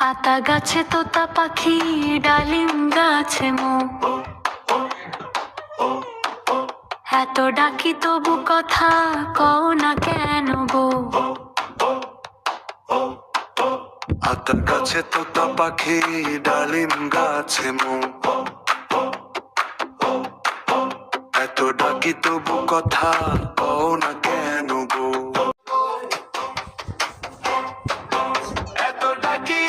হাতা গাছে তোতা পাখি, ডালিম গাছে মো, এত ডাকি তবু কথা কও না কেন গো। হাতা গাছে তোতা পাখি, ডালিম গাছে মো, এত ডাকি তবু কথা কও না কেন গো। এত ডাকি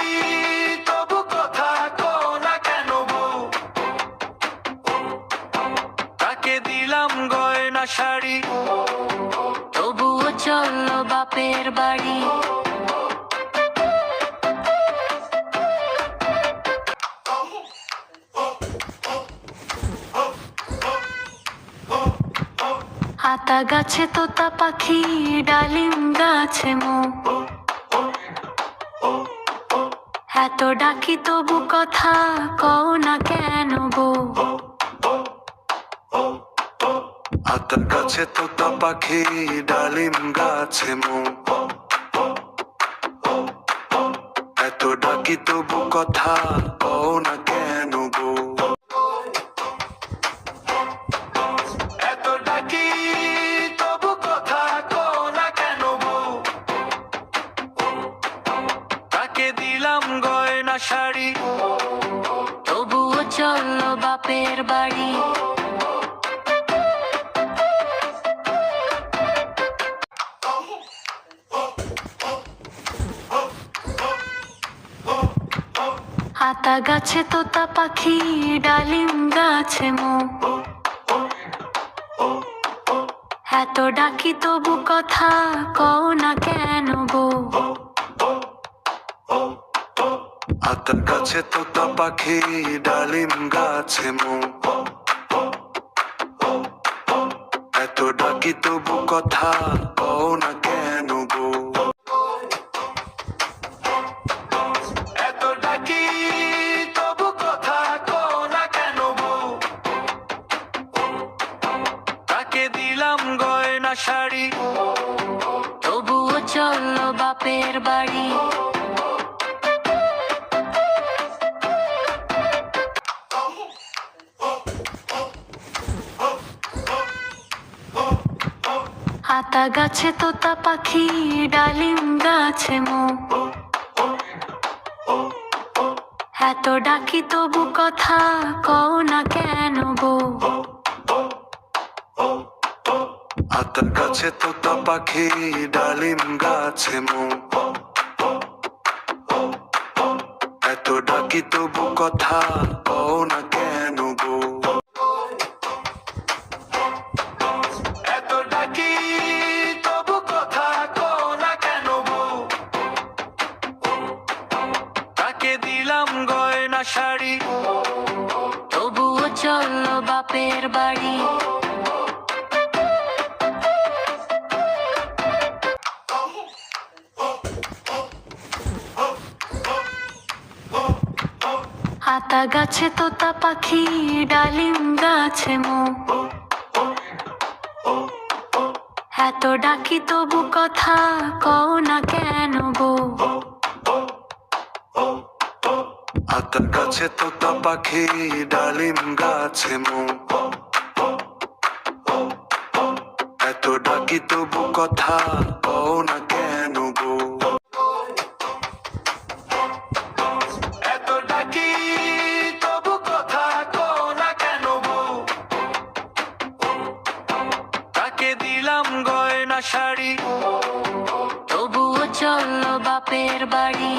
তবু কথা কও না কেন গো। তাকে দিলাম গয়না শাড়ি, তবুও চললো বাপের বাড়ি। হাতা গাছে তোতা পাখি, ডালিম গাছে মো, এত ডাকি তবু কথা কও না কেন গো। হাতা গাছে তোতা পাখি, ডালিম গাছে মো, এত ডাকি তবু কথা কও না কেন গো। এত ডাকি তবু কথা কও না কেন গো। তাকে দিলাম গয়না শাড়ি, তবুও চললো বাপের বাড়ি। হাতা গাছে তোতা পাখি, ডালিম গাছে মো, এত ডাকি তবু কথা কও না কেন গো। হাতা গাছে তোতা পাখি, ডালিম গাছে মো, এত ডাকি তবু কথা কও না কেন গো। এত ডাকি তবু কথা কও না কেন গো। তাকে দিলাম গয়না শাড়ি, তবুও চললো বাপের বাড়ি। হাতা গাছে তোতা পাখি, ডালিম গাছে মো, এত ডাকি তবু কথা কও না কেন গো। হাতা গাছে তোতা পাখি, ডালিম গাছে মো, এত ডাকি তবু কথা কও না কেন গো। এত ডাকি তবু কথা কও না কেন গো। তাকে দিলাম গয়না শাড়ি, তবুও চললো বাপের বাড়ি। হাতা গাছে তোতা পাখি, ডালিম গাছে মো, এত ডাকি তবু কথা কও না কেন গো। হাতা গাছে তোতা পাখি, ডালিম গাছে মো, এত ডাকি তবু কথা কও না কেন গো। এত ডাকি তবু কথা কও না কেন গো। তাকে দিলাম গয়না শাড়ি, তবুও চললো বাপের বাড়ি।